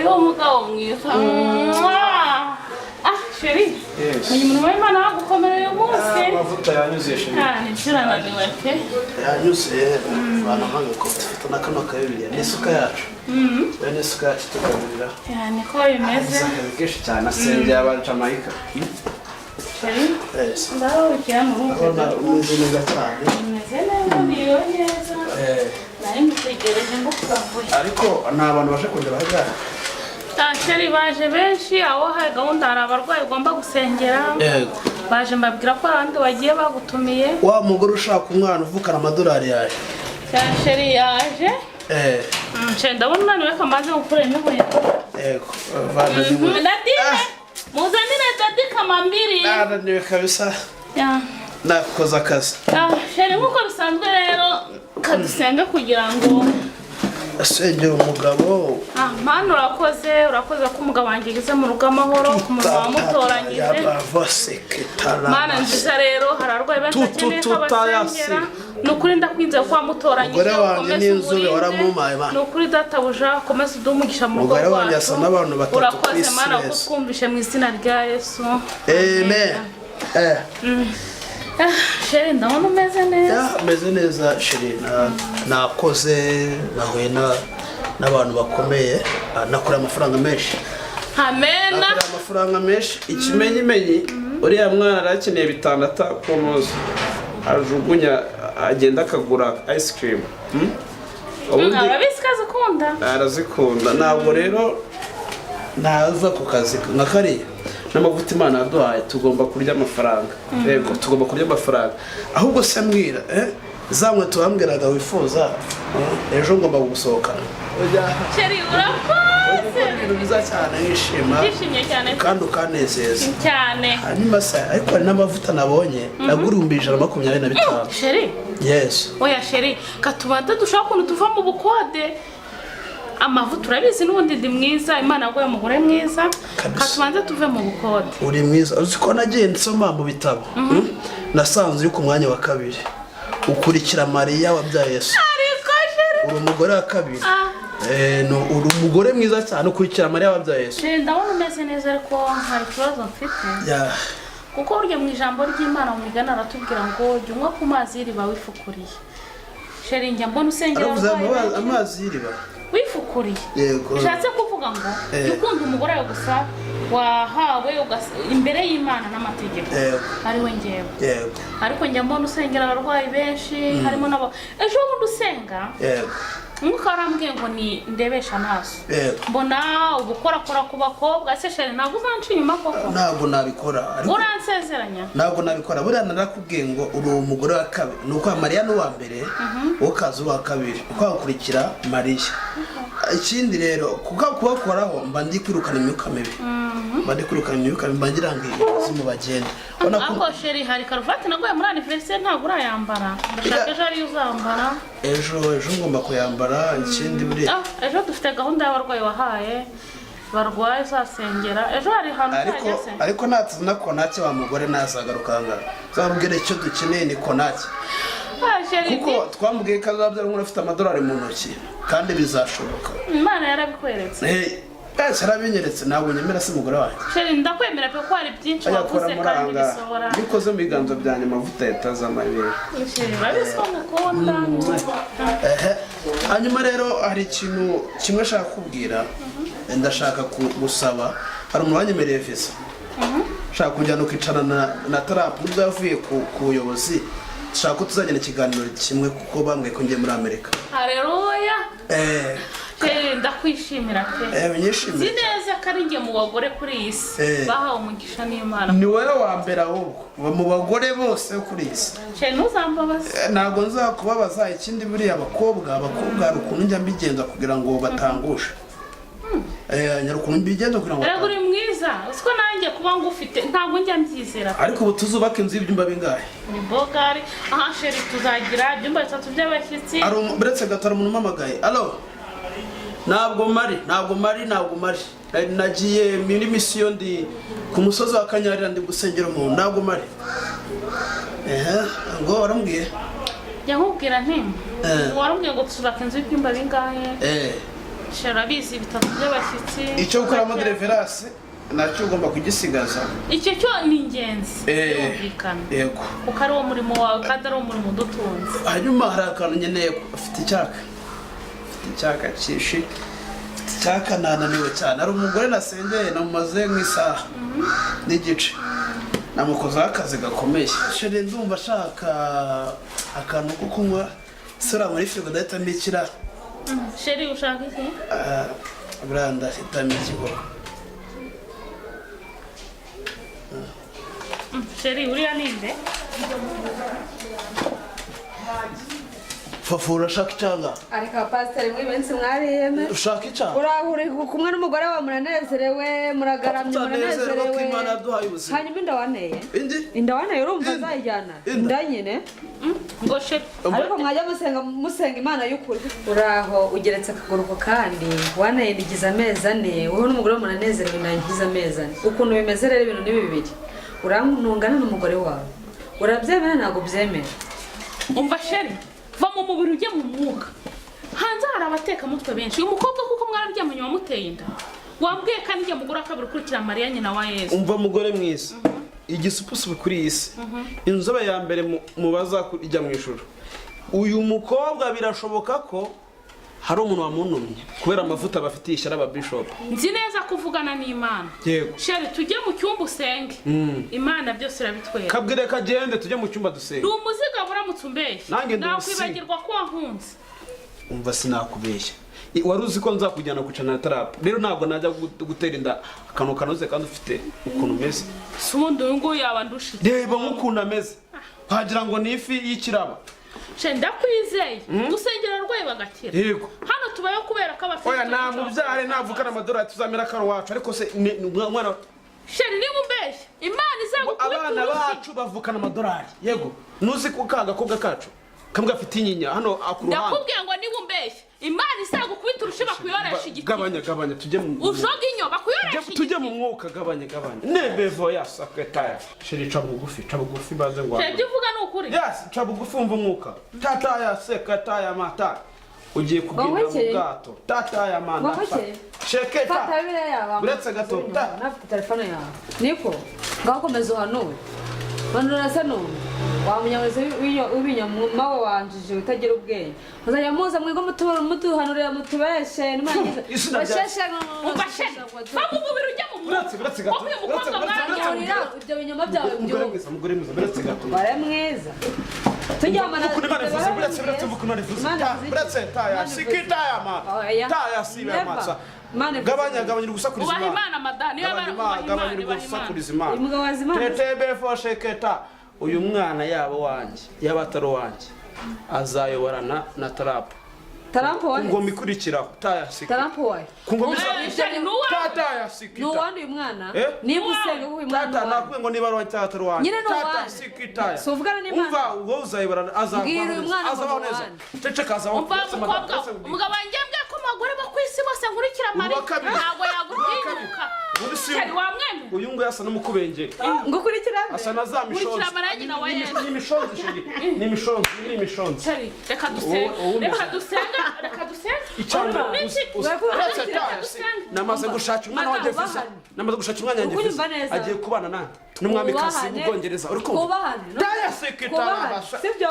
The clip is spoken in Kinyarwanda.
hariho umugabo mwiza. Sheri. Yes. Uyu muntu w'Imana wagukomera uyu munsi. Amavuta yanyuze sheri. Nishirana niwe pe. Yanyuze bana hanga ko tufite nakano kabiri n'isuka yacu. N'isuka yacu tukabirira. Niko bimeze. Kenshi cyane asengera abantu Jamaica. Sheri. Yes. Ndaho cyane umeze neza cyane. Umeze neza niyo neza. Nari mutegereje ngo kuvuye. Ariko nta bantu baje kongera bahagara. Sheri baje benshi aho hari gahunda hari abarwayi ugomba gusengera. Yego. Baje mbabwira ko abandi bagiye bagutumiye. Wa mugore ushaka umwana uvukana amadolari yaje. Sheri yaje. Ndabona unaniwe kamaze gukora imihigo. Yego. Nadine. Muzanire dadi kamambiri. Naniwe kabisa. Nakoze akazi. Sheri nkuko bisanzwe rero kadusenga kugira ngo asengera umugabo. Mana urakoze ko umugabo wanjye ageze mu rugo amahoro ku muntu wamutoranyije. Mana nziza rero hararwaye bakeneye ko basengera. Nukuri ndakwinze ko wamutoranyije. Umugore wanjye n'inzobe waramumaye Mana. Nukuri databuja komeza udumugisha mu rugo. Umugore wanjye asa n'abantu batatu urakoze Mana ko twumvishe mu izina rya Yesu. Amen. Sheri ndabona umeze neza. Umeze neza sheri nakoze nahuye n'abantu bakomeye nakora amafaranga menshi. Amen. Nakora amafaranga menshi ikimenyimenyi uriya mwana arakeneye bitandata kunoza ajugunya agenda akagura ice cream. Ababisikaze kunda. Arazikunda ntabwo rero naza ku kazi nka kariya n'amavuta Imana yaduhaye tugomba kurya amafaranga. Yego tugomba kurya amafaranga ahubwo se mbwira zamwe tubambwiraga wifuza ejo ngomba gusohokana. Sheri urakoze. Ibintu biza cyane nishima. Nishimye cyane kandi ukanezeza cyane. Hanyuma se ariko hari n'amavuta nabonye nagura 125. Sheri. Yes. Oya Sheri katubanda dushaka kuntu tuva mu bukode. Amavuta urabizi n'ubundi ndi mwiza Imana yagoye umugore mwiza katubanze tuve mu bukode. Uri mwiza uziko nagiye nsoma mu bitabo. Nasanze uri ku mwanya wa kabiri ukurikira Mariya wabyaye Yesu. Ariko Sheri uri umugore wa kabiri. Uri umugore mwiza cyane ukurikira Mariya wabyaye Yesu. Ndabona umeze neza ariko hari ikibazo mfite. Kuko urya mu ijambo ry'Imana mu migani aratubwira ngo jya unywa ku mazi y'iriba wifukuriye. Sheri njya mbona usengera amazi y'iriba wifukuriye. Yego. Ushatse kuvuga ngo ukunda umugore wawe gusa wahawe imbere y'Imana n'amategeko. Ari we ngewe. Yego. Ariko njya mbona usengera abarwayi benshi harimo nabo ejo bundi usenga. Yego. Nkuko arambwiye ngo ni ndebesha amaso. Mbona ubukorakora ku bakobwa se Sheri ntabwo uzanca inyuma koko. Ntabwo nabikora. Uransezeranya. Ntabwo nabikora buriya narakubwiye ngo uri umugore wa kabiri nuko Mariya no wa mbere ukaza wa kabiri ukakurikira Mariya. Ikindi rero kubakoraho mba ndi kwirukana imyuka mibi. Mba ndi kwirukana imyuka mibi mbangira ngo zimu bagende. Ako Sheri hari karuvati nagoye muri anniversaire ntabwo urayambara. Ndashaka ejo ari uzambara. Ejo ngomba kuyambara ikindi buri. Ejo dufite gahunda y'abarwayi wahaye. Barwaye zasengera. Ejo hari hantu cyagese. Ariko natuzana konake wa mugore nazagarukanga. Zabubwire icyo dukeneye ni konake. Kuko twambwiye ko azabyara umuntu afite amadolari mu ntoki kandi bizashoboka. Imana yarabikweretse. Sarabinyeretse ntabwo nyemera se umugore wanjye. Sheri ndakwemera pe ko hari byinshi wavuze kandi bisohora. Nikoze mu biganza byanjye amavuta yatazamayibere. Sheri babiswa mukunda. Hanyuma rero hari ikintu kimwe ashaka kubwira. Ndashaka gusaba hari umuntu wanyemereye visa. Shaka kujyana ukicarana na Trump nubwo yavuye ku buyobozi. Shaka ko tuzagenda ikiganiro kimwe kuko bambwiye ko ngiye muri Amerika. Haleluya. Ndakwishimira pe. Nyishimira. Sineza kari ngiye mu bagore kuri iyi si. Bahawe umugisha n'Imana. Ni wowe wa mbere ahubwo mu bagore bose kuri iyi si. Sheri ntuzambabaza. Ntabwo nzakubabaza ikindi buriya abakobwa hari ukuntu njya mbigenza kugira ngo batangushe. Nyarukuntu mbigenza kugira ngo. Uri mwiza. Usiko nanjye kuba ngufite ntabwo njya mbyizera. Ariko ubu tuzubaka inzu y'ibyumba bingahe? Ni bogari. Aha Sheri tuzagira ibyumba 3 by'abashyitsi. Buretse gatara umuntu umamagaye. Allo. Ntabwo mari. Nagiye muri mission ndi ku musozi wa Kanyarira ndi gusengera umuntu. Ntabwo mari. Ngo warambwiye. Yakubwira nti. Warambwiye ngo tuzubaka inzu y'ibyumba bingahe? sharabizi bitatu by'abashyitsi icyo gukoramo reverence nacyo ugomba kugisigaza. icyo cyo ni ingenzi birumvikana yego kuko ari wo murimo wawe kandi ari wo murimo udutunze. hanyuma hari akantu nkeneye afite icyaka cyinshi icyaka nananiwe cyane. hari umugore nasengeye namumaze nk'isaha n'igice namukozeho akazi gakomeye. shere ndumva ashaka akantu ko kunywa sura muri firigo ndahitamo ikiraro. sheri ushaka iki? buranda hitamo ikigoro. sheri uriya ninde? Fafu urashaka icyanga? Ariko pasiteri mwibensi mwariyeme. Ushaka icyanga? Urahuri kumwe n'umugore wa muranezerewe muragaramye muranezerewe. Hanyuma inda waneye? Inda waneye urumva azayijyana? Inda nyine? Ngo sheri. Ariko mwajya musenga Imana y'ukuri. Uraho ugeretse akaguru ko kandi waneye ndigize amezi 4 wowe n'umugore wa muranezerewe ndangize amezi 4. Ukuntu bimeze rero ibintu ni bibiri. Uramunungana n'umugore wawe. Urabyemera ntago byemera. Umva sheri. Va mu mubiri ujye mu mwuka. Hanze hari abateka mutwe benshi. Uyu mukobwa kuko mwararyamanye wamuteye inda. Wambwiye kandi njye mugura kabiri ukurikira Mariya nyina wa Yesu. Umva mugore mwiza. Igisupusupu kuri isi. Inzobe ya mbere mubaza kujya mu ijuru. Uyu mukobwa birashoboka ko hari umuntu wamunumye kubera amavuta bafitiye ishyara aba bishop. Nzi neza kuvugana n'Imana. Yego. Sheri tujye mu cyumba usenge. Imana byose irabitwera. Kabwire kagende tujye mu cyumba dusenge. Umuziga buramutse umbeshye. Nakwibagirwa ko wahunze. Umva sinakubeshya. Wari uzi ko nzakujyana gucana tarap. Rero ntabwo najya gutera inda akantu kanoze kandi ufite ukuntu meze. Sundi ngo yabandusha. Reba nk'ukuntu ameze. Wagira ngo ni ifi y'ikiraba. Shenda kwizeye. Dusengera rwaye bagakira. Yego. Hano tubayo kubera ko abafite. Oya nta mubyare navukana amadolari tuzamera karo wacu ariko se mwana Sheri ni mubeshye. Imana izagukubita. Abana bacu bavukana amadolari. Yego. Nuzi ko kagakobwa kacu. Kambwa afite inyinya hano akuruhanga. Ndakubwiye ngo ni mubeshye. Imana izagukubita urushiba kuyoresha igiti. Gabanya tujye mu. Ushoga inyoba kuyoresha igiti. Tujye mu mwuka gabanya. Nebevo ya sakretaya. Sheri ca bugufi baze ngo. Sheri uvuga ni ukuri. Yes, ca bugufi umva umwuka. Tata ya sekretaya mata. Ugiye kubwira mu gato. Tata ya manda. Sheketa. Fata bibere yawe. Uretse gato. Nafite telefone yawe. Niko. Ngakomeza uhanuwe. Bandura sano. Wamunyaweze w'ibinyama we wanjije utagira ubwenge. Uzajya muza mwigo mutuhanurira mutubeshe nimangiza. Basheshe ubasheshe. Bamu mubiri ujya mu mwuka. Uretse gato. Ibyo binyama byawe byo. Mugore mwiza uretse gato. Bare mwiza. Tujyamana. Uretse bukuna rivuze. Uretse taya sikitaya ma. Taya sibe matsa. Gabanya gusakuriza Imana. Ubaha Imana madani gabanya gusakuriza Imana. Imugawaza Imana. Tetebe fo sheketa. Uyu mwana yabo wanje yabataro wanje azayoborana na tarapo. Tarapo wahe? Ngo mikurikira taya siki. Tarapo wahe? Kungo taya siki. No wandi uyu mwana. Niba usenge uyu mwana. Tata nakwe ngo niba ari tata wanje. Tata siki taya. So uvugana n'Imana. Umva uwo uzayoborana azaba neza. Cece kaza umva umugabo wanjye mbye ko magore bakwisi bose nkurikira Mariya. Ntabwo yagutinyuka. Sheri wamwemeye. Uyu ngo yasa n'umukubengeri. Ngo kurikira. Asa na za mishonzi. Kurikira Mariya nyina wa Yesu. Ni mishonzi sheri. Ni mishonzi. Sheri reka dusenga. Icyamba namaze gushaka umwana wanjye visa namaze gushaka umwana wanjye visa agiye kubana na n'umwami kasi mu Bwongereza uri kumva taya sekretari sibyo